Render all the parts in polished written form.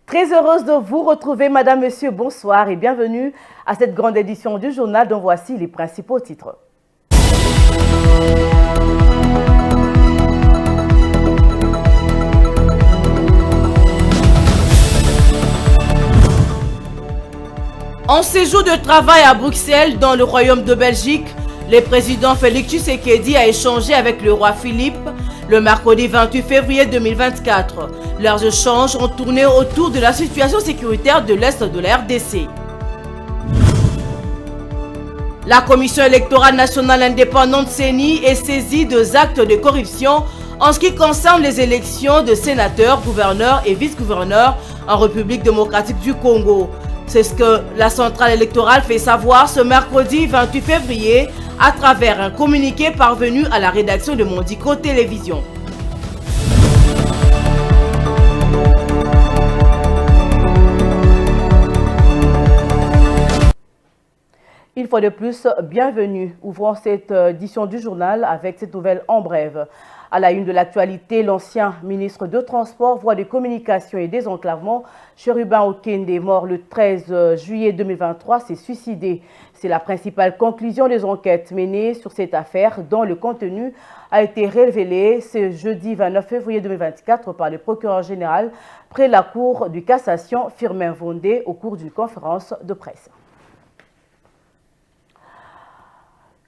Très heureuse de vous retrouver, madame, monsieur, bonsoir et bienvenue à cette grande édition du journal dont voici les principaux titres. En séjour de travail à Bruxelles, dans le Royaume de Belgique, le président Félix Tshisekedi a échangé avec le roi Philippe le mercredi 28 février 2024. Leurs échanges ont tourné autour de la situation sécuritaire de l'Est de la RDC. La Commission électorale nationale indépendante CENI est saisie de actes de corruption en ce qui concerne les élections de sénateurs, gouverneurs et vice-gouverneurs en République démocratique du Congo. C'est ce que la centrale électorale fait savoir ce mercredi 28 février à travers un communiqué parvenu à la rédaction de Mondico Télévision. Une fois de plus, bienvenue. Ouvrons cette édition du journal avec cette nouvelle en brève. À la une de l'actualité, l'ancien ministre de Transport, Voies de Communication et Désenclavement, Chérubin Okende, mort le 13 juillet 2023, s'est suicidé. C'est la principale conclusion des enquêtes menées sur cette affaire dont le contenu a été révélé ce jeudi 29 février 2024 par le procureur général près la Cour de cassation Firmin Vondé au cours d'une conférence de presse.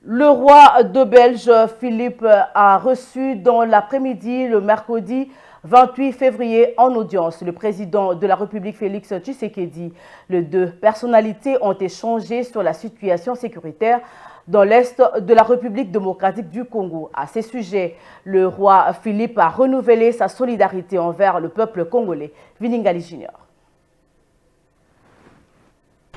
Le roi de Belge Philippe a reçu dans l'après-midi le mercredi 28 février en audience le président de la République Félix Tshisekedi. Les deux personnalités ont échangé sur la situation sécuritaire dans l'Est de la République démocratique du Congo. À ces sujets, le roi Philippe a renouvelé sa solidarité envers le peuple congolais. Viningali Junior.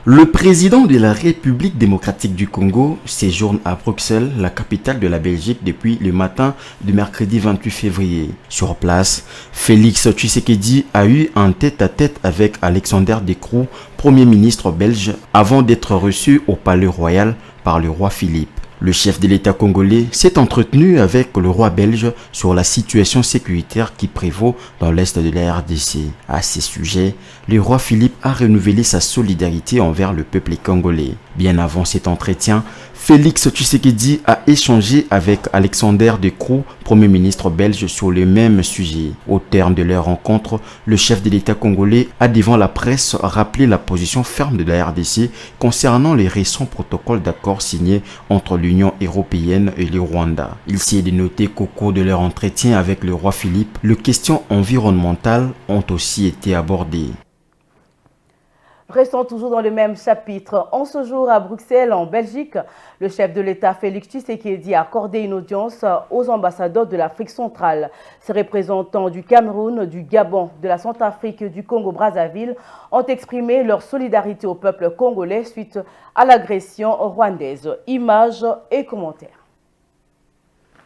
Le président de la République démocratique du Congo séjourne à Bruxelles, la capitale de la Belgique, depuis le matin du mercredi 28 février. Sur place, Félix Tshisekedi a eu un tête-à-tête avec Alexander De Croo, Premier ministre belge, avant d'être reçu au Palais Royal par le roi Philippe. Le chef de l'État congolais s'est entretenu avec le roi belge sur la situation sécuritaire qui prévaut dans l'Est de la RDC. À ces sujets, le roi Philippe a renouvelé sa solidarité envers le peuple congolais. Bien avant cet entretien, Félix Tshisekedi a échangé avec Alexander De Croo, Premier ministre belge, sur le même sujet. Au terme de leur rencontre, le chef de l'État congolais a devant la presse rappelé la position ferme de la RDC concernant les récents protocoles d'accord signés entre l'Union européenne et le Rwanda. Il s'est de noter qu'au cours de leur entretien avec le roi Philippe, les questions environnementales ont aussi été abordées. Restons toujours dans le même chapitre. En ce jour à Bruxelles, en Belgique, le chef de l'État Félix Tshisekedi a accordé une audience aux ambassadeurs de l'Afrique centrale. Ces représentants du Cameroun, du Gabon, de la Centrafrique et du Congo-Brazzaville ont exprimé leur solidarité au peuple congolais suite à l'agression rwandaise. Images et commentaires.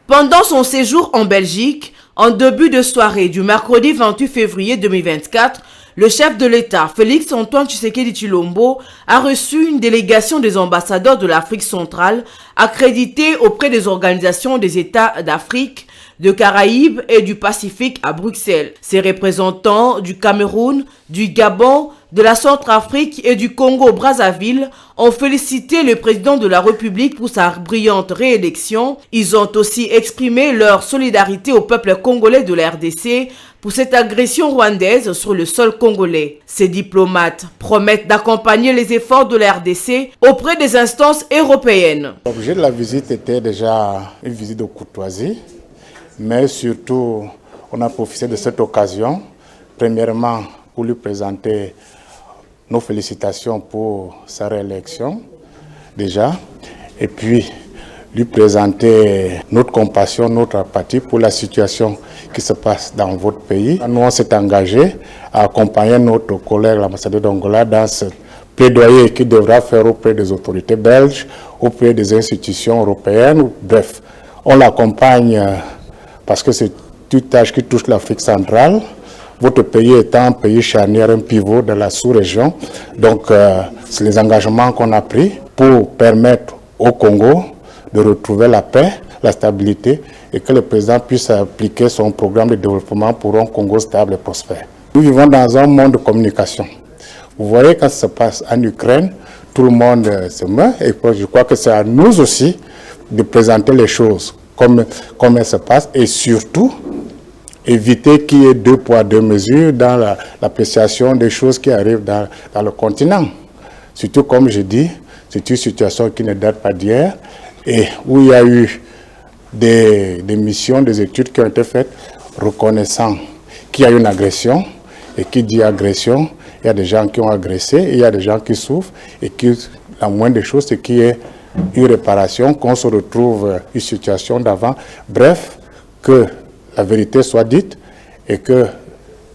Pendant son séjour en Belgique, en début de soirée du mercredi 28 février 2024, le chef de l'État, Félix Antoine Tshisekedi Tshilombo, a reçu une délégation des ambassadeurs de l'Afrique centrale accrédités auprès des organisations des États d'Afrique, de Caraïbes et du Pacifique à Bruxelles. Ces représentants du Cameroun, du Gabon, de la Centrafrique et du Congo-Brazzaville ont félicité le président de la République pour sa brillante réélection. Ils ont aussi exprimé leur solidarité au peuple congolais de la RDC pour cette agression rwandaise sur le sol congolais. Ces diplomates promettent d'accompagner les efforts de la RDC auprès des instances européennes. L'objet de la visite était déjà une visite de courtoisie, mais surtout, on a profité de cette occasion, premièrement, pour lui présenter nos félicitations pour sa réélection, déjà, et puis lui présenter notre compassion, notre apathie pour la situation qui se passe dans votre pays. Nous, on s'est engagé à accompagner notre collègue, l'ambassadeur d'Angola, dans ce plaidoyer qu'il devra faire auprès des autorités belges, auprès des institutions européennes. Bref, on l'accompagne parce que c'est une tâche qui touche l'Afrique centrale. Votre pays étant un pays charnière, un pivot de la sous-région. Donc, c'est les engagements qu'on a pris pour permettre au Congo de retrouver la paix, la stabilité et que le président puisse appliquer son programme de développement pour un Congo stable et prospère. Nous vivons dans un monde de communication. Vous voyez, quand ça se passe en Ukraine, tout le monde se meurt. Et je crois que c'est à nous aussi de présenter les choses comme elles se passent et surtout éviter qu'il y ait deux poids, deux mesures dans l'appréciation des choses qui arrivent dans le continent. Surtout, comme je dis, c'est une situation qui ne date pas d'hier et où il y a eu des missions, des études qui ont été faites reconnaissant qu'il y a eu une agression. Et qui dit agression, il y a des gens qui ont agressé, et il y a des gens qui souffrent, et la moindre des choses, c'est qu'il y ait une réparation, qu'on se retrouve une situation d'avant. Bref, que la vérité soit dite et que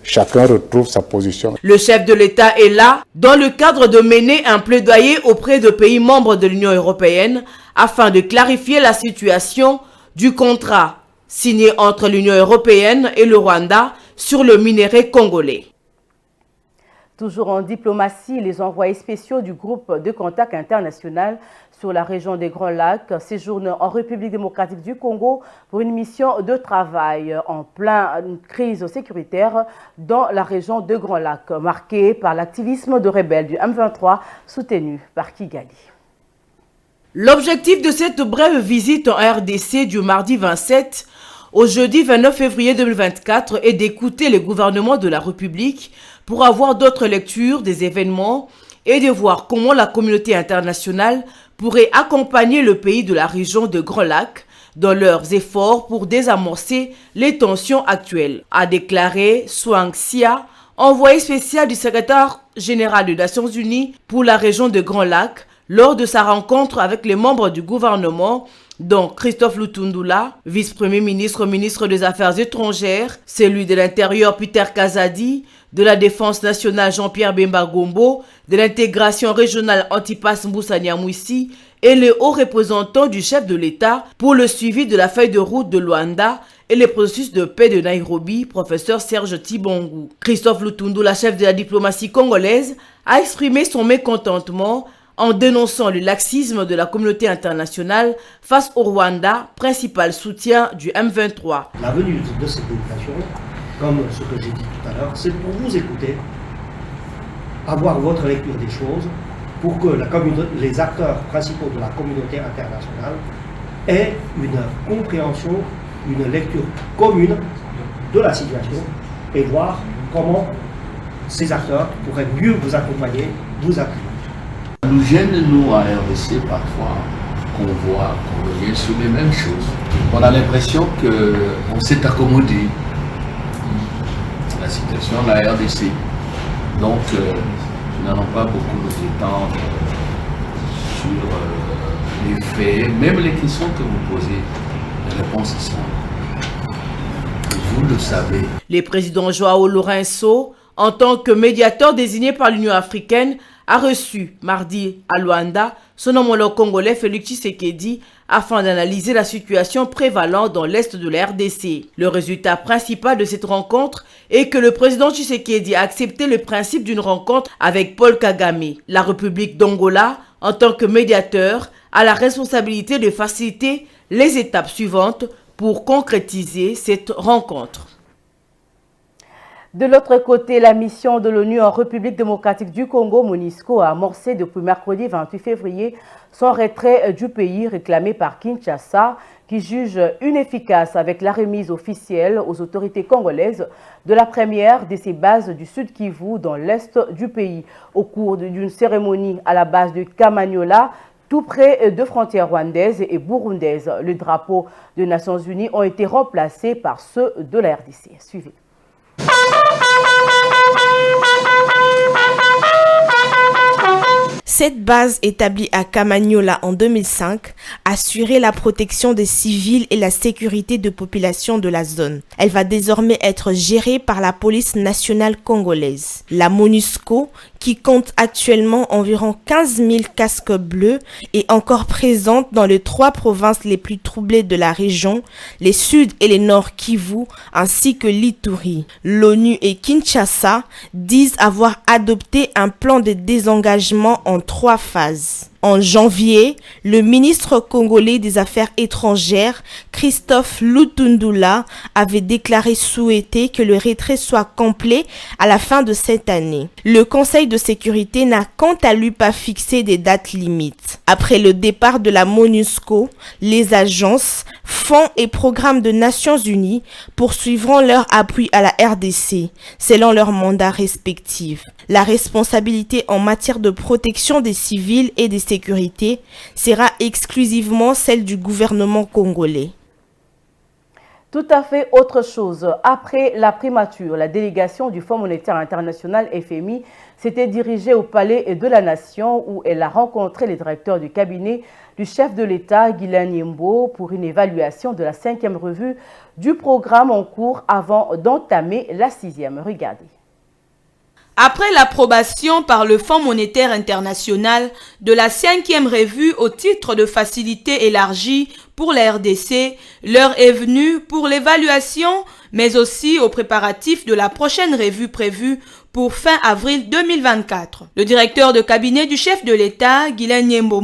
chacun retrouve sa position. Le chef de l'État est là dans le cadre de mener un plaidoyer auprès de pays membres de l'Union européenne afin de clarifier la situation du contrat signé entre l'Union européenne et le Rwanda sur le minerai congolais. Toujours en diplomatie, les envoyés spéciaux du groupe de contact international sur la région des Grands Lacs séjournent en République démocratique du Congo pour une mission de travail en pleine crise sécuritaire dans la région de Grands Lacs, marquée par l'activisme de rebelles du M23 soutenu par Kigali. L'objectif de cette brève visite en RDC du mardi 27 au jeudi 29 février 2024 est d'écouter les gouvernements de la République pour avoir d'autres lectures des événements et de voir comment la communauté internationale pourrait accompagner le pays de la région de Grands Lacs dans leurs efforts pour désamorcer les tensions actuelles, a déclaré Swang Sia, envoyé spécial du secrétaire général des Nations Unies pour la région de Grands Lacs, lors de sa rencontre avec les membres du gouvernement, dont Christophe Lutundula, vice-premier ministre, ministre des Affaires étrangères, celui de l'Intérieur Peter Kazadi, de la Défense nationale Jean-Pierre Bemba Gombo, de l'intégration régionale Antipas Moussa Nyamwisi et le haut représentant du chef de l'État pour le suivi de la feuille de route de Luanda et les processus de paix de Nairobi, professeur Serge Tibongu. Christophe Lutundula, chef de la diplomatie congolaise, a exprimé son mécontentement en dénonçant le laxisme de la communauté internationale face au Rwanda, principal soutien du M23. La venue de cette délégation, comme ce que j'ai dit tout à l'heure, c'est pour vous écouter, avoir votre lecture des choses, pour que les acteurs principaux de la communauté internationale aient une compréhension, une lecture commune de la situation et voir comment ces acteurs pourraient mieux vous accompagner, vous appuyer. Nous gêne, nous, à RDC, parfois, qu'on voit qu'on revient sur les mêmes choses. On a l'impression qu'on s'est accommodé la situation de la RDC. Donc, nous n'allons pas beaucoup nous étendre sur les faits, même les questions que vous posez. Les réponses y sont. Vous le savez. Le président Joao Lourenço, en tant que médiateur désigné par l'Union africaine, a reçu mardi à Luanda son homologue congolais Félix Tshisekedi afin d'analyser la situation prévalente dans l'est de la RDC. Le résultat principal de cette rencontre est que le président Tshisekedi a accepté le principe d'une rencontre avec Paul Kagame. La République d'Angola, en tant que médiateur, a la responsabilité de faciliter les étapes suivantes pour concrétiser cette rencontre. De l'autre côté, la mission de l'ONU en République démocratique du Congo, MONUSCO, a amorcé depuis mercredi 28 février son retrait du pays réclamé par Kinshasa, qui juge inefficace avec la remise officielle aux autorités congolaises de la première de ces bases du Sud Kivu dans l'est du pays. Au cours d'une cérémonie à la base de Kamanyola, tout près de frontières rwandaises et burundaises, les drapeaux des Nations Unies ont été remplacés par ceux de la RDC. Suivez. Cette base, établie à Kamanyola en 2005, assurait la protection des civils et la sécurité de population de la zone. Elle va désormais être gérée par la police nationale congolaise. La MONUSCO, qui compte actuellement environ 15 000 casques bleus, est encore présente dans les 3 provinces les plus troublées de la région, les Sud et les Nord Kivu, ainsi que l'Ituri. L'ONU et Kinshasa disent avoir adopté un plan de désengagement en 3 phases. En janvier, le ministre congolais des Affaires étrangères, Christophe Lutundula, avait déclaré souhaiter que le retrait soit complet à la fin de cette année. Le Conseil de sécurité n'a quant à lui pas fixé des dates limites. Après le départ de la MONUSCO, les agences, fonds et programmes de Nations Unies poursuivront leur appui à la RDC, selon leurs mandats respectifs. La responsabilité en matière de protection des civils et des sécurités sera exclusivement celle du gouvernement congolais. Tout à fait autre chose. Après la primature, la délégation du Fonds monétaire international FMI s'était dirigée au Palais de la Nation où elle a rencontré les directeurs du cabinet du chef de l'État, Guilain Nyembo, pour une évaluation de la 5e revue du programme en cours avant d'entamer la 6e. Regardez. Après l'approbation par le Fonds monétaire international de la 5e revue au titre de facilité élargie pour la RDC, l'heure est venue pour l'évaluation, mais aussi aux préparatifs de la prochaine revue prévue pour fin avril 2024. Le directeur de cabinet du chef de l'État, Guilain Nyembo,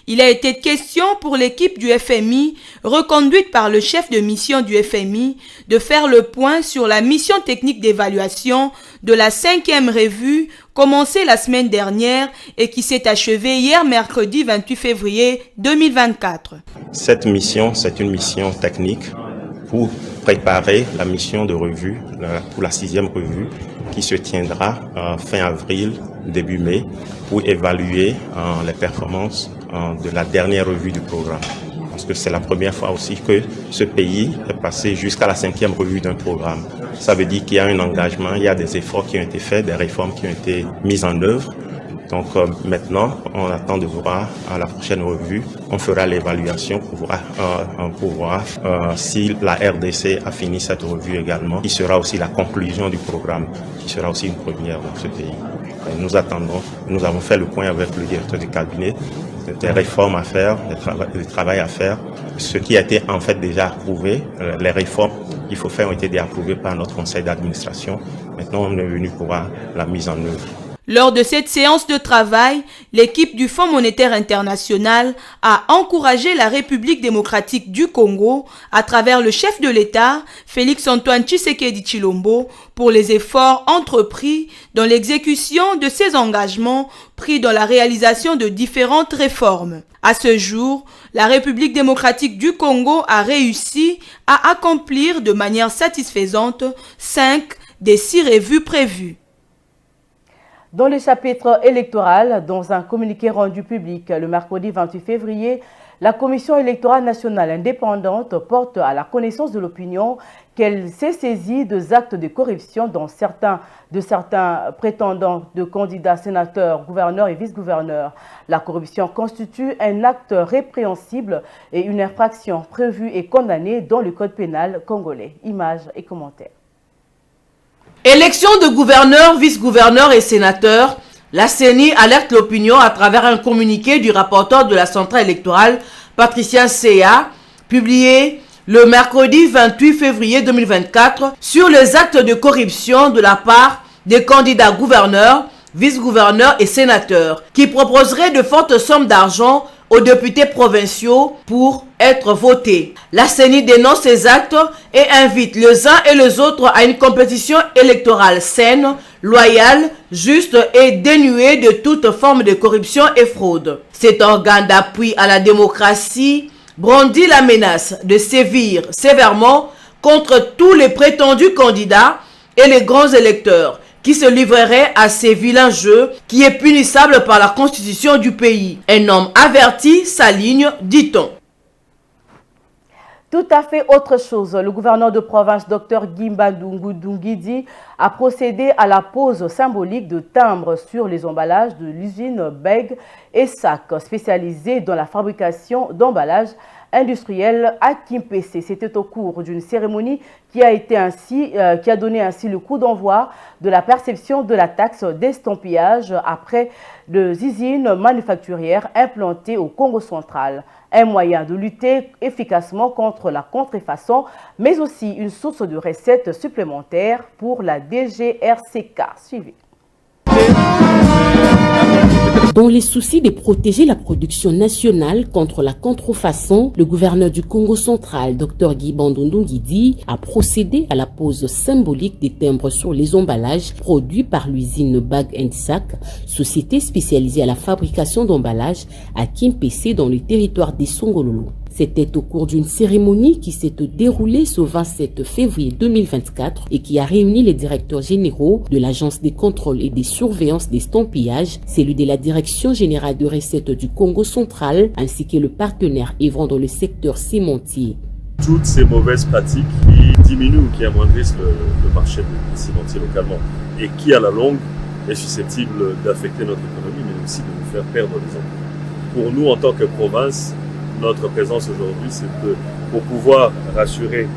il a été question pour l'équipe du FMI, reconduite par le chef de mission du FMI, de faire le point sur la mission technique d'évaluation de la 5e revue commencée la semaine dernière et qui s'est achevée hier mercredi 28 février 2024. Cette mission, c'est une mission technique pour préparer la mission de revue, pour la 6e revue, qui se tiendra fin avril, début mai, pour évaluer les performances de la dernière revue du programme. Parce que c'est la première fois aussi que ce pays est passé jusqu'à la 5e revue d'un programme. Ça veut dire qu'il y a un engagement, il y a des efforts qui ont été faits, des réformes qui ont été mises en œuvre. Donc maintenant, on attend de voir à la prochaine revue, on fera l'évaluation pour voir si la RDC a fini cette revue également, qui sera aussi la conclusion du programme, qui sera aussi une première dans ce pays. Et nous attendons, nous avons fait le point avec le directeur du cabinet, des réformes à faire, du travail à faire. Ce qui a été en fait déjà approuvé, les réformes qu'il faut faire ont été déjà approuvées par notre conseil d'administration. Maintenant, on est venu pour la mise en œuvre. Lors de cette séance de travail, l'équipe du Fonds monétaire international a encouragé la République démocratique du Congo à travers le chef de l'État, Félix-Antoine Tshisekedi Tshilombo, pour les efforts entrepris dans l'exécution de ses engagements pris dans la réalisation de différentes réformes. À ce jour, la République démocratique du Congo a réussi à accomplir de manière satisfaisante 5 des 6 revues prévues. Dans le chapitre électoral, dans un communiqué rendu public le mercredi 28 février, la Commission électorale nationale indépendante porte à la connaissance de l'opinion qu'elle s'est saisie des actes de corruption de certains prétendants de candidats sénateurs, gouverneurs et vice-gouverneurs. La corruption constitue un acte répréhensible et une infraction prévue et condamnée dans le code pénal congolais. Images et commentaires. Élection de gouverneurs, vice-gouverneurs et sénateurs, la CENI alerte l'opinion à travers un communiqué du rapporteur de la centrale électorale, Patricia Seya, publié le mercredi 28 février 2024 sur les actes de corruption de la part des candidats gouverneurs, vice-gouverneurs et sénateurs, qui proposeraient de fortes sommes d'argent aux députés provinciaux pour être votés. La CENI dénonce ces actes et invite les uns et les autres à une compétition électorale saine, loyale, juste et dénuée de toute forme de corruption et fraude. Cet organe d'appui à la démocratie brandit la menace de sévir sévèrement contre tous les prétendus candidats et les grands électeurs qui se livrerait à ces vilains jeux qui est punissable par la constitution du pays. Un homme averti s'aligne, dit-on. Tout à fait autre chose. Le gouverneur de province, Dr Gimba Dungidi, a procédé à la pose symbolique de timbres sur les emballages de l'usine Beg et Sac, spécialisée dans la fabrication d'emballages industriels à Kimpese. C'était au cours d'une cérémonie qui a donné ainsi le coup d'envoi de la perception de la taxe d'estampillage après les usines manufacturières implantées au Congo central. Un moyen de lutter efficacement contre la contrefaçon, mais aussi une source de recettes supplémentaires pour la DGRCK. Suivez. Dans les soucis de protéger la production nationale contre la contrefaçon, le gouverneur du Congo central, Dr Guy Bandundu Nguidi, a procédé à la pose symbolique des timbres sur les emballages produits par l'usine Bag & Sac, société spécialisée à la fabrication d'emballages à Kimpese dans le territoire des Songololo. C'était au cours d'une cérémonie qui s'est déroulée ce 27 février 2024 et qui a réuni les directeurs généraux de l'Agence des contrôles et des surveillances des estampages, celui de la Direction générale de recettes du Congo central, ainsi que le partenaire œuvrant dans le secteur cimentier. Toutes ces mauvaises pratiques qui diminuent ou qui amoindrissent le marché du cimentier localement et qui, à la longue, est susceptible d'affecter notre économie, mais aussi de nous faire perdre des emplois. Pour nous, en tant que province, notre présence aujourd'hui, c'est pour pouvoir rassurer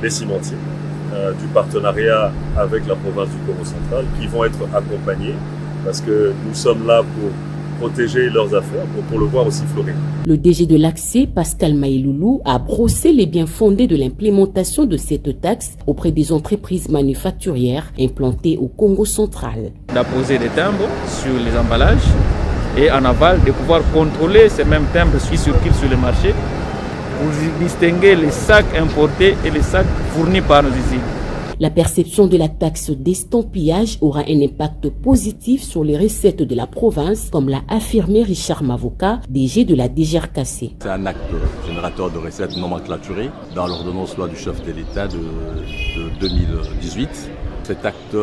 les cimentiers du partenariat avec la province du Congo central qui vont être accompagnés parce que nous sommes là pour protéger leurs affaires, pour le voir aussi fleurir. Le DG de l'Accès, Pascal Maïloulou, a brossé les biens fondés de l'implémentation de cette taxe auprès des entreprises manufacturières implantées au Congo central. D'apposer des timbres sur les emballages et en aval de pouvoir contrôler ces mêmes timbres qui circulent sur le marché pour distinguer les sacs importés et les sacs fournis par nos usines. La perception de la taxe d'estampillage aura un impact positif sur les recettes de la province, comme l'a affirmé Richard Mavoka, DG de la DGRKC. C'est un acte générateur de recettes nomenclaturé dans l'ordonnance loi du chef de l'État de 2018. Cet acte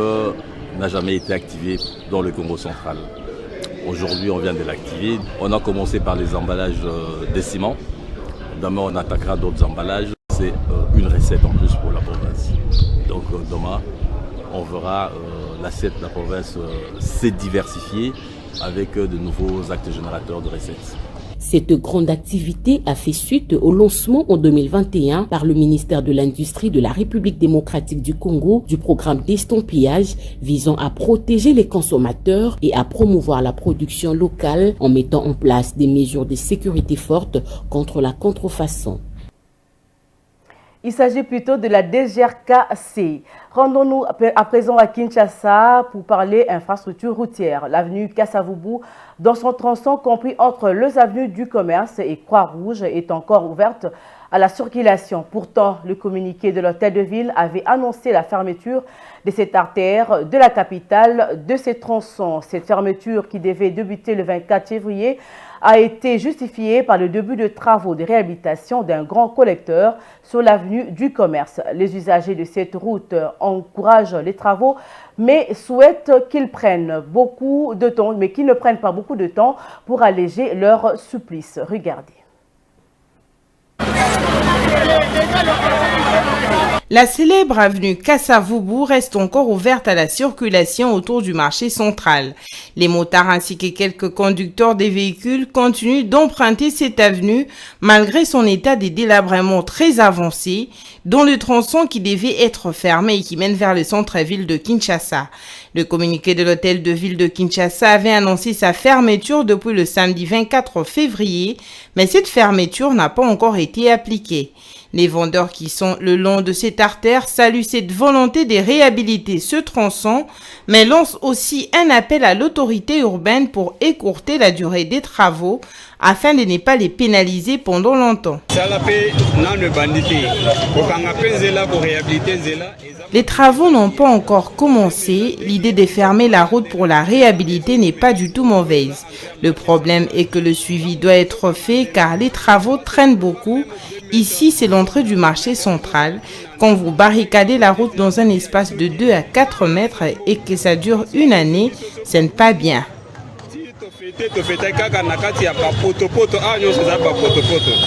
n'a jamais été activé dans le Congo central. Aujourd'hui, on vient de l'activer. On a commencé par les emballages des ciments. Demain, on attaquera d'autres emballages. C'est une recette en plus pour la province. Donc demain, on verra l'assiette de la province s'est diversifiée avec de nouveaux actes générateurs de recettes. Cette grande activité a fait suite au lancement en 2021 par le ministère de l'Industrie de la République démocratique du Congo du programme d'estampillage visant à protéger les consommateurs et à promouvoir la production locale en mettant en place des mesures de sécurité fortes contre la contrefaçon. Il s'agit plutôt de la DGRKC. Rendons-nous à présent à Kinshasa pour parler infrastructure routière. L'avenue Kasavubu, dans son tronçon compris entre les avenues du Commerce et Croix-Rouge, est encore ouverte à la circulation. Pourtant, le communiqué de l'hôtel de ville avait annoncé la fermeture de cette artère de la capitale de ces tronçons. Cette fermeture qui devait débuter le 24 février a été justifiée par le début de travaux de réhabilitation d'un grand collecteur sur l'avenue du Commerce. Les usagers de cette route encouragent les travaux, mais souhaitent qu'ils prennent beaucoup de temps, mais qu'ils ne prennent pas beaucoup de temps pour alléger leur supplice. Regardez. La célèbre avenue Kasavubu reste encore ouverte à la circulation autour du marché central. Les motards ainsi que quelques conducteurs des véhicules continuent d'emprunter cette avenue malgré son état de délabrement très avancé, dont le tronçon qui devait être fermé et qui mène vers le centre-ville de Kinshasa. Le communiqué de l'hôtel de ville de Kinshasa avait annoncé sa fermeture depuis le samedi 24 février, mais cette fermeture n'a pas encore été appliquée. Les vendeurs qui sont le long de cette artère saluent cette volonté de réhabiliter ce tronçon, mais lancent aussi un appel à l'autorité urbaine pour écourter la durée des travaux afin de ne pas les pénaliser pendant longtemps. Les travaux n'ont pas encore commencé. L'idée de fermer la route pour la réhabiliter n'est pas du tout mauvaise. Le problème est que le suivi doit être fait car les travaux traînent beaucoup. Ici, c'est l'entrée du marché central. Quand vous barricadez la route dans un espace de 2 à 4 mètres et que ça dure une année, ce n'est pas bien.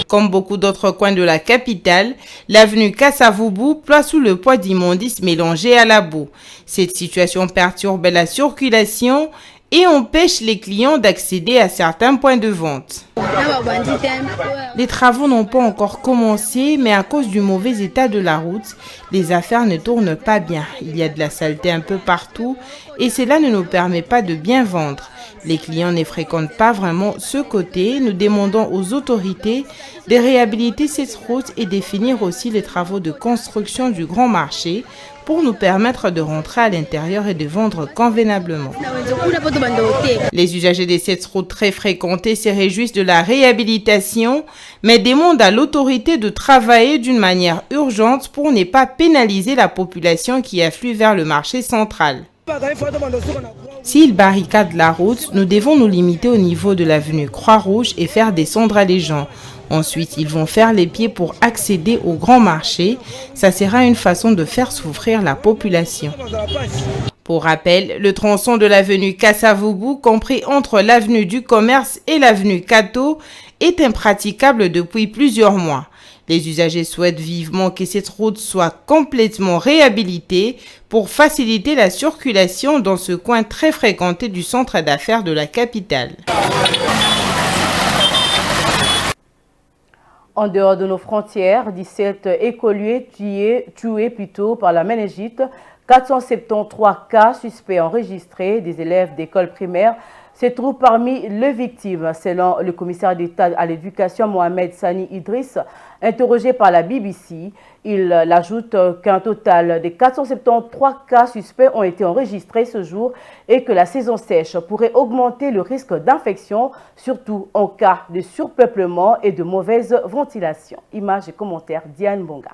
Comme beaucoup d'autres coins de la capitale, l'avenue Kasavubu ploie sous le poids d'immondices mélangés à la boue. Cette situation perturbe la circulation et empêche les clients d'accéder à certains points de vente. Les travaux n'ont pas encore commencé, mais à cause du mauvais état de la route, les affaires ne tournent pas bien. Il y a de la saleté un peu partout et cela ne nous permet pas de bien vendre. Les clients ne fréquentent pas vraiment ce côté. Nous demandons aux autorités de réhabiliter cette route et de finir aussi les travaux de construction du grand marché pour nous permettre de rentrer à l'intérieur et de vendre convenablement. Les usagers de cette route très fréquentée se réjouissent de la réhabilitation, mais demandent à l'autorité de travailler d'une manière urgente pour ne pas pénaliser la population qui afflue vers le marché central. S'ils barricadent la route, nous devons nous limiter au niveau de l'avenue Croix-Rouge et faire descendre les gens. Ensuite, ils vont faire les pieds pour accéder au grand marché. Ça sera une façon de faire souffrir la population. Pour rappel, le tronçon de l'avenue Kassavubu, compris entre l'avenue du Commerce et l'avenue Kato, est impraticable depuis plusieurs mois. Les usagers souhaitent vivement que cette route soit complètement réhabilitée pour faciliter la circulation dans ce coin très fréquenté du centre d'affaires de la capitale. En dehors de nos frontières, 17 écoliers tués par la méningite, 473 cas suspects enregistrés des élèves d'école primaire se trouvent parmi les victimes, selon le commissaire d'État à l'éducation Mohamed Sani Idriss, interrogé par la BBC. Il ajoute qu'un total de 473 cas suspects ont été enregistrés ce jour et que la saison sèche pourrait augmenter le risque d'infection, surtout en cas de surpeuplement et de mauvaise ventilation. Images et commentaires Diane Bonga.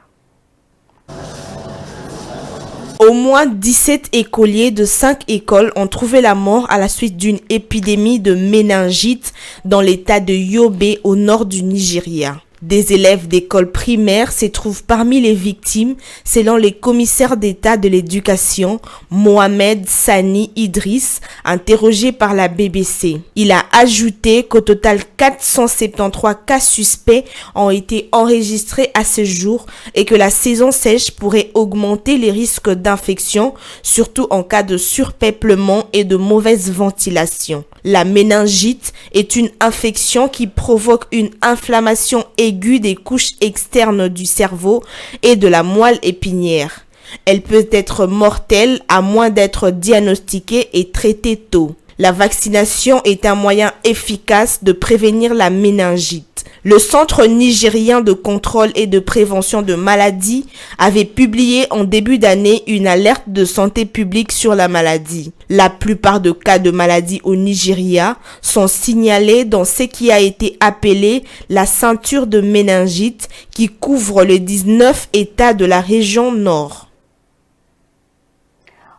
Au moins 17 écoliers de 5 écoles ont trouvé la mort à la suite d'une épidémie de méningite dans l'état de Yobe au nord du Nigeria. Des élèves d'école primaire se trouvent parmi les victimes, selon les commissaires d'État de l'éducation, Mohamed Sani Idriss, interrogé par la BBC. Il a ajouté qu'au total 473 cas suspects ont été enregistrés à ce jour et que la saison sèche pourrait augmenter les risques d'infection, surtout en cas de surpeuplement et de mauvaise ventilation. La méningite est une infection qui provoque une inflammation aiguë des couches externes du cerveau et de la moelle épinière. Elle peut être mortelle à moins d'être diagnostiquée et traitée tôt. La vaccination est un moyen efficace de prévenir la méningite. Le Centre nigérien de contrôle et de prévention de maladies avait publié en début d'année une alerte de santé publique sur la maladie. La plupart des cas de maladie au Nigeria sont signalés dans ce qui a été appelé la ceinture de méningite qui couvre les 19 États de la région nord.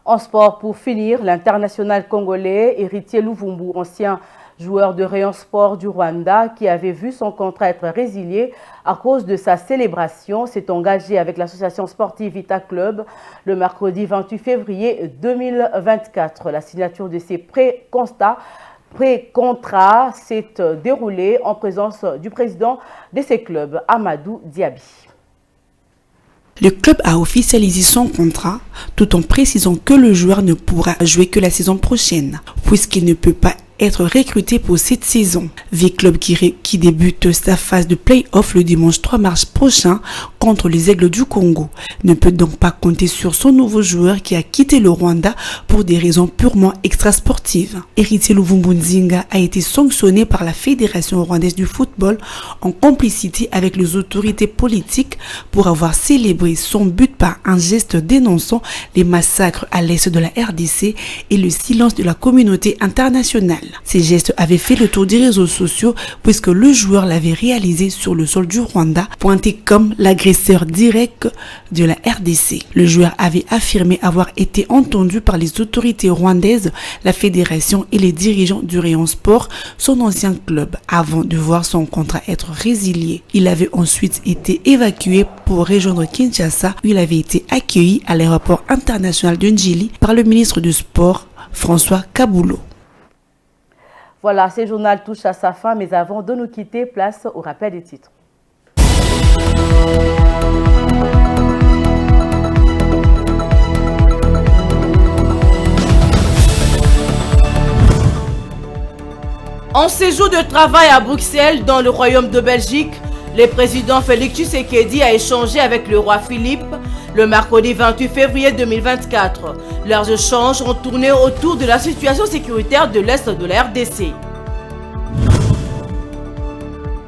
En sport, pour finir, l'international congolais Héritier Luvumbu, ancien joueur de rayon sport du Rwanda, qui avait vu son contrat être résilié à cause de sa célébration, s'est engagé avec l'association sportive Vita Club le mercredi 28 février 2024. La signature de ces pré-contrats s'est déroulée en présence du président de ces clubs, Amadou Diaby. Le club a officialisé son contrat tout en précisant que le joueur ne pourra jouer que la saison prochaine, puisqu'il ne peut pas être recruté pour cette saison. V-Club qui débute sa phase de play-off le dimanche 3 mars prochain contre les Aigles du Congo ne peut donc pas compter sur son nouveau joueur qui a quitté le Rwanda pour des raisons purement extrasportives. Héritier Luvumbu Nzinga a été sanctionné par la Fédération rwandaise du football en complicité avec les autorités politiques pour avoir célébré son but par un geste dénonçant les massacres à l'est de la RDC et le silence de la communauté internationale. Ces gestes avaient fait le tour des réseaux sociaux puisque le joueur l'avait réalisé sur le sol du Rwanda, pointé comme l'agresseur direct de la RDC. Le joueur avait affirmé avoir été entendu par les autorités rwandaises, la fédération et les dirigeants du rayon sport, son ancien club, avant de voir son contrat être résilié. Il avait ensuite été évacué pour rejoindre Kinshasa où il avait été accueilli à l'aéroport international de Njili par le ministre du Sport, François Kaboulou. Voilà, ce journal touche à sa fin, mais avant de nous quitter, place au rappel des titres. En séjour de travail à Bruxelles, dans le Royaume de Belgique, le président Félix Tshisekedi a échangé avec le roi Philippe le mercredi 28 février 2024. Leurs échanges ont tourné autour de la situation sécuritaire de l'Est de la RDC.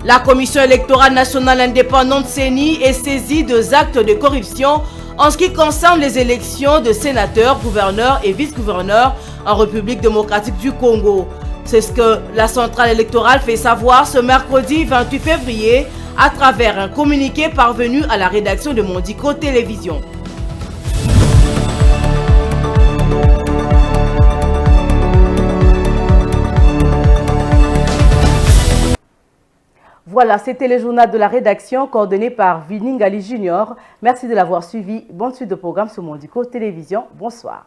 La Commission électorale nationale indépendante CENI est saisie des actes de corruption en ce qui concerne les élections de sénateurs, gouverneurs et vice-gouverneurs en République démocratique du Congo. C'est ce que la centrale électorale fait savoir ce mercredi 28 février à travers un communiqué parvenu à la rédaction de Mondico Télévision. Voilà, c'était le journal de la rédaction coordonné par Vining Ali Junior. Merci de l'avoir suivi. Bonne suite de programme sur Mondico Télévision. Bonsoir.